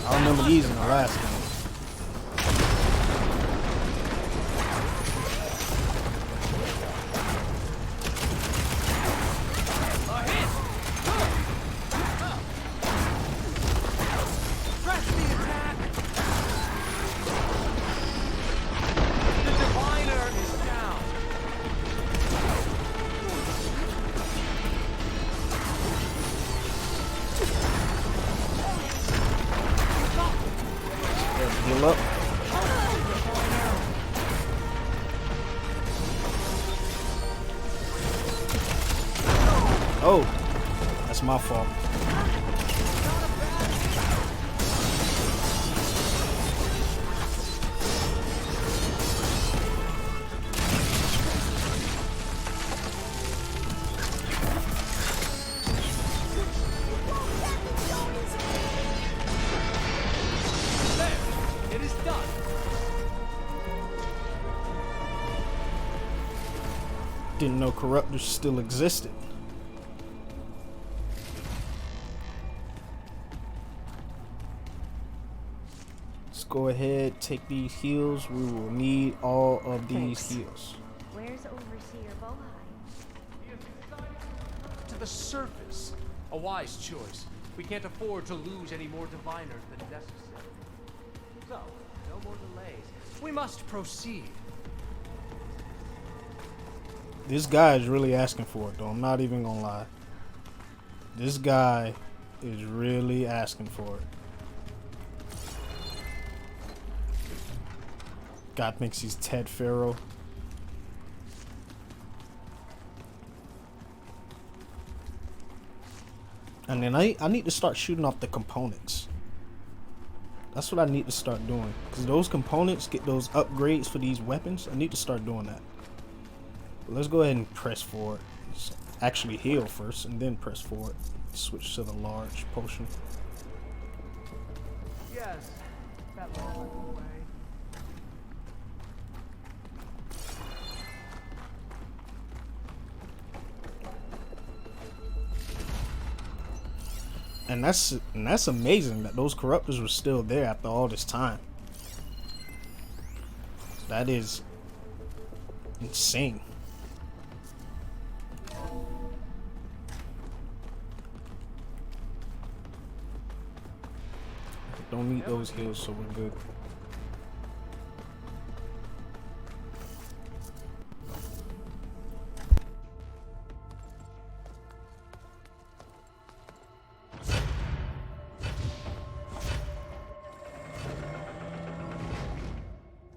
S1: I remember these in the last game. Heal up. Oh, that's my fault. Didn't know corruptors still existed. Let's go ahead, take these heals. We will need all of these heals.
S6: Where's Overseer Bohai?
S12: To the surface. A wise choice. We can't afford to lose any more diviners than necessary. So, no more delays. We must proceed.
S1: This guy is really asking for it, though. I'm not even gonna lie. This guy is really asking for it. God thinks he's Ted Faro. And then I need to start shooting off the components. That's what I need to start doing. Because those components get those upgrades for these weapons. I need to start doing that. But let's go ahead and press forward. Let's actually heal first and then press forward. Switch to the large potion.
S12: Yes, that long way.
S1: And that's amazing that those corruptors were still there after all this time. That is insane. Don't need those heals, so we're good.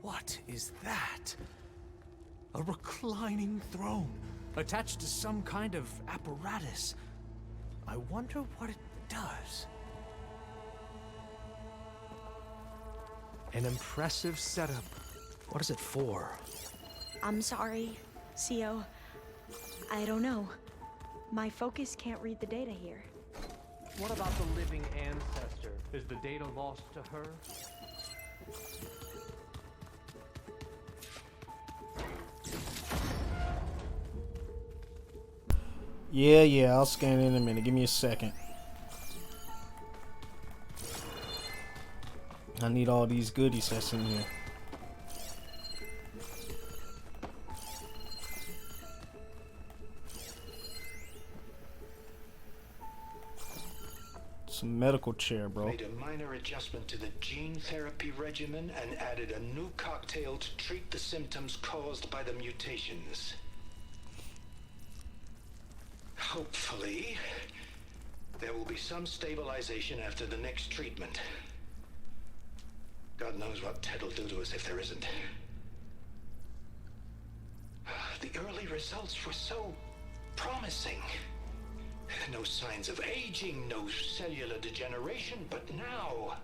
S12: What is that? A reclining throne, attached to some kind of apparatus. I wonder what it does. An impressive setup. What is it for?
S6: I'm sorry, CO. I don't know. My focus can't read the data here.
S12: What about the living ancestor? Is the data lost to her?
S1: Yeah, I'll scan it in a minute. Give me a second. I need all these goodies that's in here. Some medical chair, bro.
S9: Made a minor adjustment to the gene therapy regimen and added a new cocktail to treat the symptoms caused by the mutations. Hopefully, there will be some stabilization after the next treatment. God knows what Ted will do to us if there isn't. The early results were so promising. No signs of aging, no cellular degeneration, but now...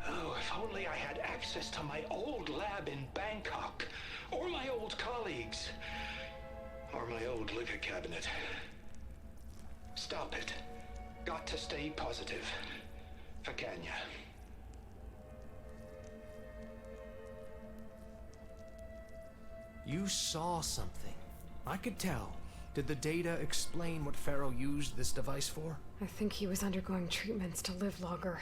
S9: Oh, if only I had access to my old lab in Bangkok, or my old colleagues, or my old liquor cabinet. Stop it. Got to stay positive. For Kenya.
S12: You saw something. I could tell. Did the data explain what Faro used this device for?
S4: I think he was undergoing treatments to live longer.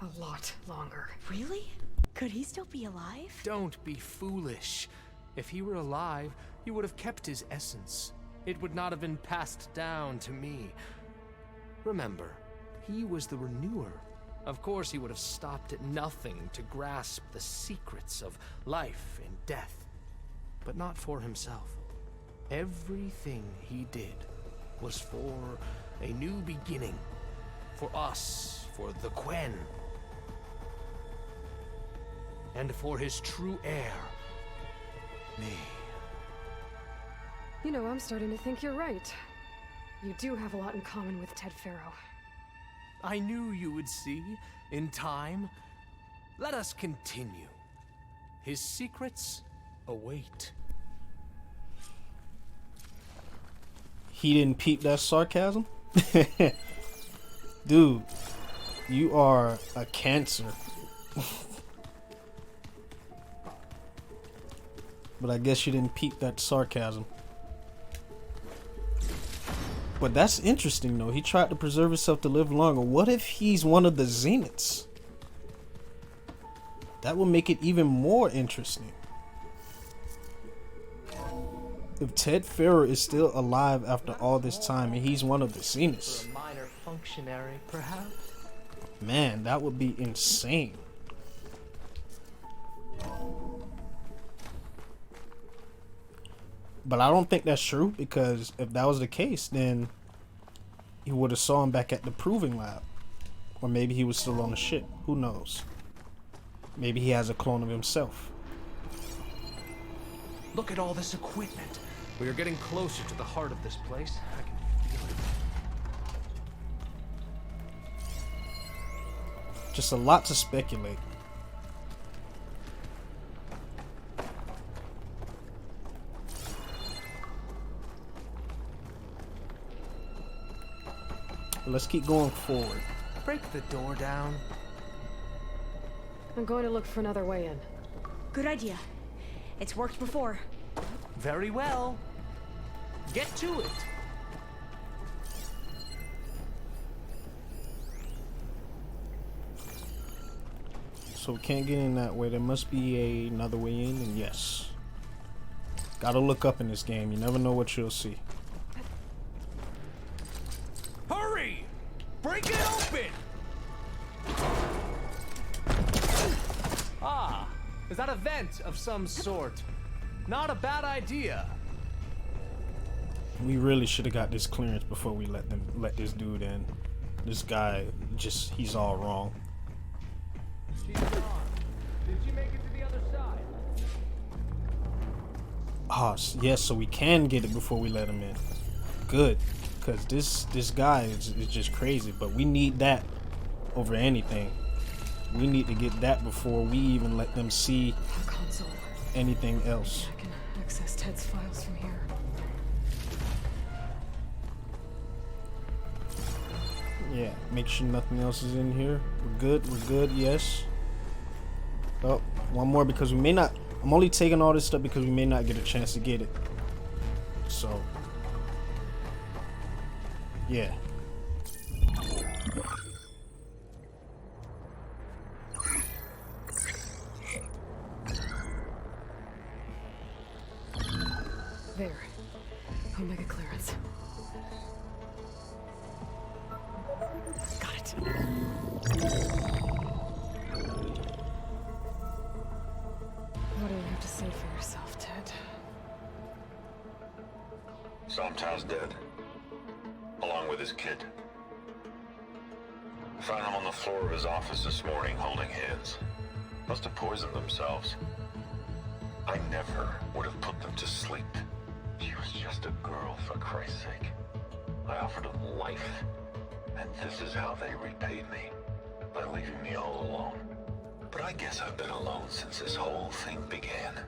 S4: A lot longer.
S6: Really? Could he still be alive?
S12: Don't be foolish. If he were alive, he would have kept his essence. It would not have been passed down to me. Remember, he was the renewer. Of course, he would have stopped at nothing to grasp the secrets of life and death. But not for himself. Everything he did was for a new beginning. For us, for the Quen. And for his true heir, me.
S4: You know, I'm starting to think you're right. You do have a lot in common with Ted Faro.
S12: I knew you would see, in time. Let us continue. His secrets await.
S1: He didn't peep that sarcasm? Dude, you are a cancer. But I guess you didn't peep that sarcasm. But that's interesting though. He tried to preserve himself to live longer. What if he's one of the Zeniths? That would make it even more interesting. If Ted Faro is still alive after all this time and he's one of the Zeniths.
S12: For a minor functionary, perhaps?
S1: Man, that would be insane. But I don't think that's true, because if that was the case, then he would have saw him back at the proving lab. Or maybe he was still on the ship. Who knows? Maybe he has a clone of himself.
S12: Look at all this equipment. We are getting closer to the heart of this place. I can feel it.
S1: Just a lot to speculate. Let's keep going forward.
S12: Break the door down.
S4: I'm going to look for another way in.
S6: Good idea. It's worked before.
S12: Very well. Get to it.
S1: So we can't get in that way. There must be another way in, and yes. Gotta look up in this game. You never know what you'll see.
S12: Hurry! Break it open! Ah, is that a vent of some sort? Not a bad idea.
S1: We really should have got this clearance before we let this dude in. This guy, he's all wrong.
S12: She's gone. Did you make it to the other side?
S1: Ah, yes, so we can get it before we let him in. Good, because this guy is just crazy, but we need that over anything. We need to get that before we even let them see
S4: Console.
S1: anything else.
S4: I can access Ted's files from here.
S1: Yeah, make sure nothing else is in here. We're good, yes. Oh, one more, because we may not, I'm only taking all this stuff because we may not get a chance to get it. So, yeah.
S4: There. Omega clearance. Got it. What do you have to say for yourself, Ted?
S9: Sometimes dead. Along with his kid. I found him on the floor of his office this morning, holding hands. Must have poisoned themselves. I never would have put them to sleep. She was just a girl, for Christ's sake. I offered them life, and this is how they repaid me, by leaving me all alone. But I guess I've been alone since this whole thing began.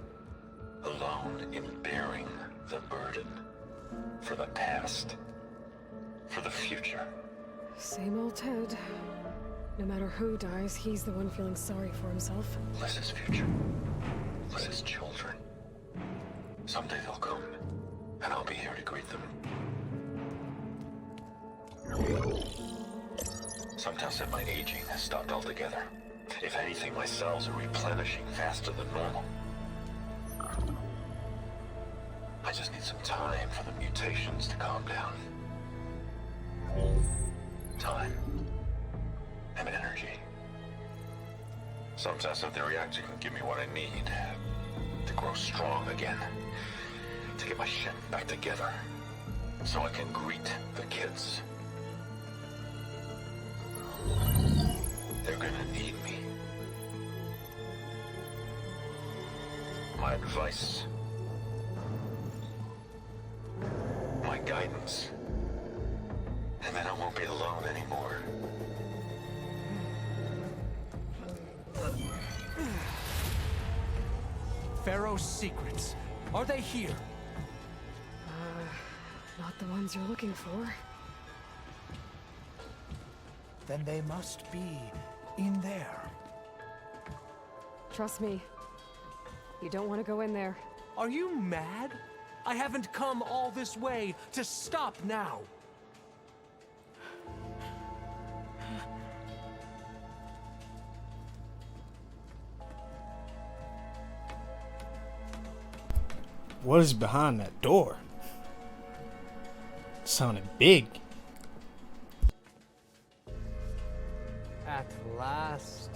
S9: Alone in bearing the burden. For the past. For the future.
S4: Same old Ted. No matter who dies, he's the one feeling sorry for himself.
S9: Liz's future. Liz's children. Someday they'll come, and I'll be here to greet them. Some tell said my aging has stopped altogether. If anything, my cells are replenishing faster than normal. I just need some time for the mutations to calm down. Time. And energy. Some test that the reactor can give me what I need to grow strong again. To get my shit back together. So I can greet the kids. They're gonna need me. My advice. My guidance. And then I won't be alone anymore.
S12: Faro's secrets. Are they here?
S4: Not the ones you're looking for.
S12: Then they must be in there.
S4: Trust me. You don't want to go in there.
S12: Are you mad? I haven't come all this way to stop now.
S1: What is behind that door? It sounded big.
S12: At last,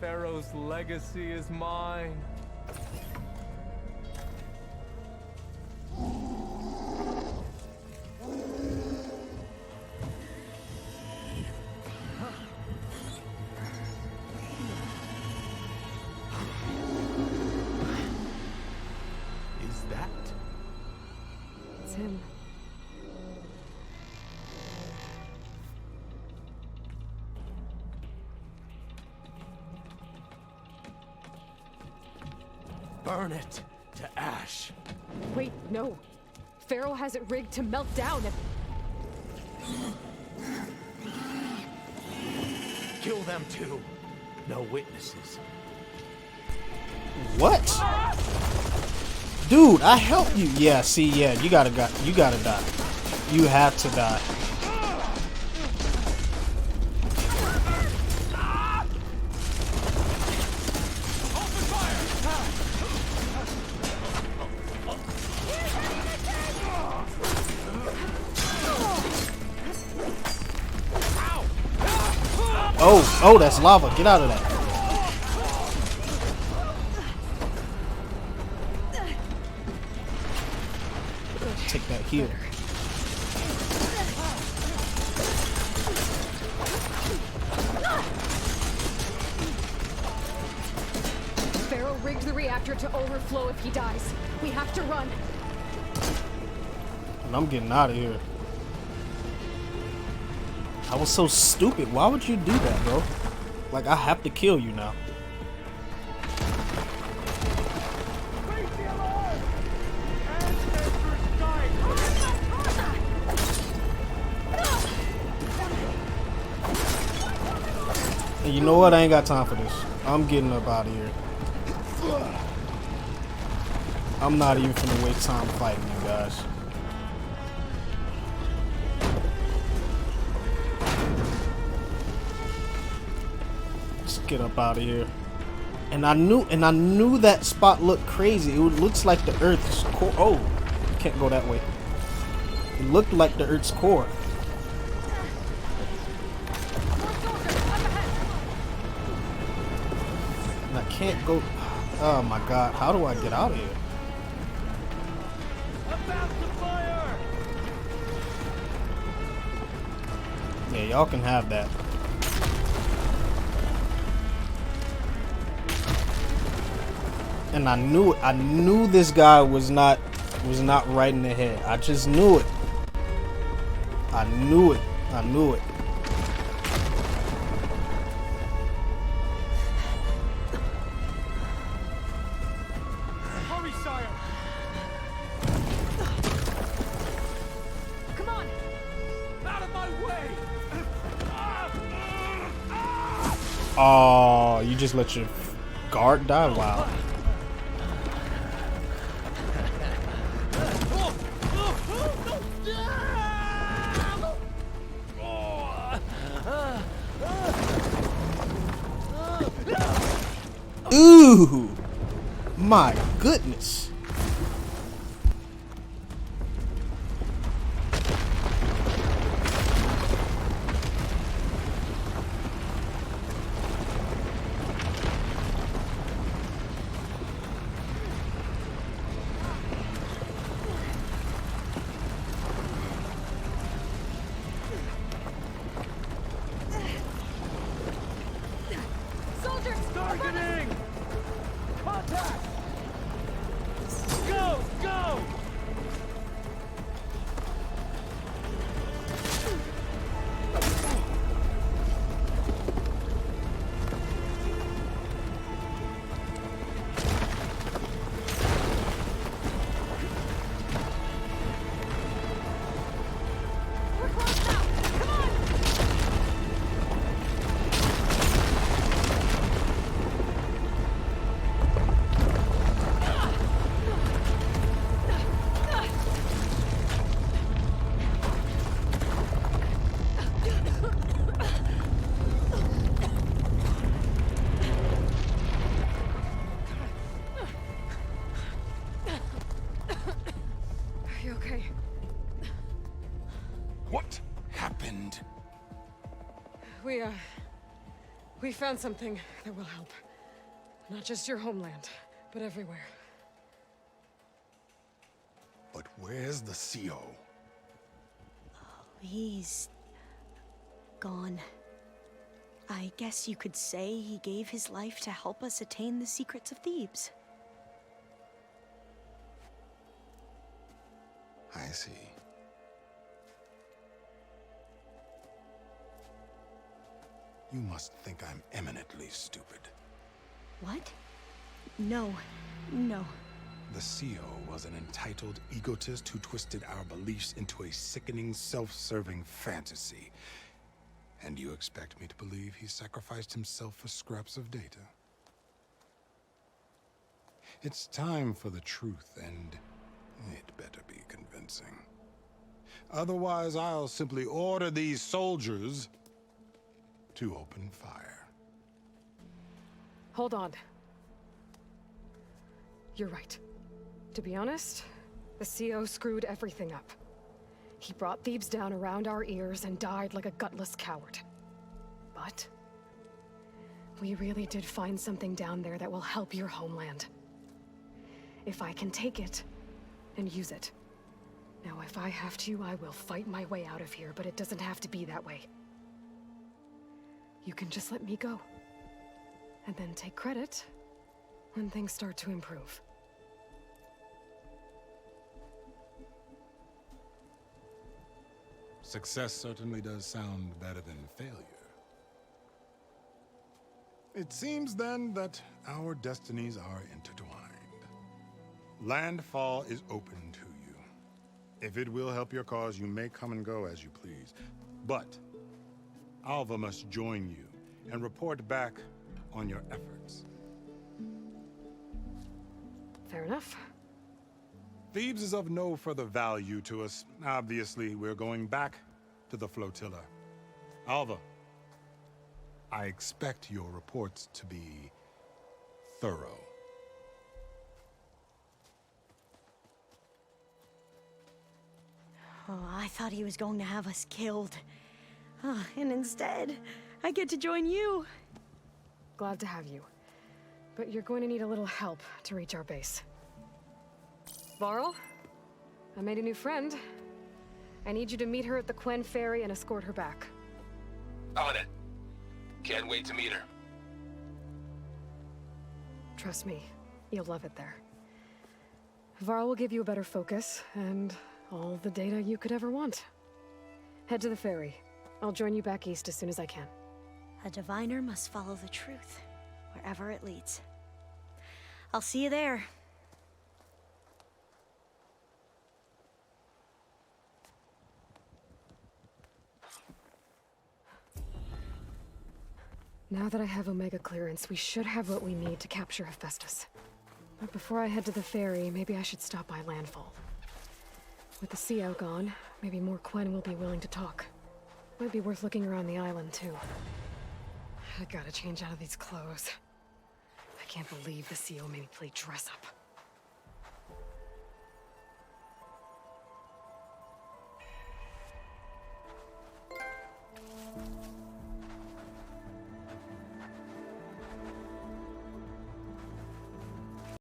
S12: Pharaoh's legacy is mine. Is that?
S4: It's him.
S12: Burn it to ash.
S4: Wait, no. Faro has it rigged to melt down and...
S12: Kill them too. No witnesses.
S1: What? Dude, I helped you. Yeah, see, yeah, you gotta die. You have to die. Oh, that's lava. Get out of that. Take that here.
S4: Faro rigged the reactor to overflow if he dies. We have to run.
S1: And I'm getting out of here. I was so stupid. Why would you do that, bro? Like, I have to kill you now. And you know what? I ain't got time for this. I'm getting up out of here. I'm not even finna waste time fighting you guys. Get up out of here. And I knew that spot looked crazy. It looks like the Earth's core. Oh, can't go that way. It looked like the Earth's core. And I can't go. Oh my God! How do I get out of here? Yeah, y'all can have that. And I knew this guy was not right in the head. I just knew it. I knew it.
S12: Hurry, sire!
S4: Come on!
S12: Out of my way!
S1: Oh, you just let your guard die? Wow. Ooh, my goodness.
S4: You okay?
S11: What happened?
S4: We found something that will help. Not just your homeland, but everywhere.
S11: But where's the CO?
S6: He's gone. I guess you could say he gave his life to help us attain the secrets of Thebes.
S11: I see. You must think I'm eminently stupid.
S6: What? No. No.
S11: The CO was an entitled egotist who twisted our beliefs into a sickening, self-serving fantasy. And you expect me to believe he sacrificed himself for scraps of data? It's time for the truth, and it better be convincing. Otherwise, I'll simply order these soldiers to open fire.
S4: Hold on. You're right. To be honest, the CO screwed everything up. He brought Thebes down around our ears and died like a gutless coward. But we really did find something down there that will help your homeland. If I can take it and use it. Now, if I have to, I will fight my way out of here, but it doesn't have to be that way. You can just let me go. And then take credit when things start to improve.
S11: Success certainly does sound better than failure. It seems then that our destinies are intertwined. Landfall is open to you. If it will help your cause, you may come and go as you please. But Alva must join you and report back on your efforts.
S4: Fair enough.
S11: Thebes is of no further value to us. Obviously, we're going back to the flotilla. Alva, I expect your reports to be thorough.
S6: Oh, I thought he was going to have us killed. And instead, I get to join you.
S4: Glad to have you. But you're going to need a little help to reach our base. Varl, I made a new friend. I need you to meet her at the Quen ferry and escort her back.
S13: On it. Can't wait to meet her.
S4: Trust me, you'll love it there. Varl will give you a better focus, and all the data you could ever want. Head to the ferry. I'll join you back east as soon as I can.
S6: A diviner must follow the truth, wherever it leads. I'll see you there.
S4: Now that I have Omega clearance, we should have what we need to capture Hephaestus. But before I head to the ferry, maybe I should stop by Landfall. With the CO gone, maybe more Quen will be willing to talk. Might be worth looking around the island, too. I gotta change out of these clothes. I can't believe the CO made me play dress up.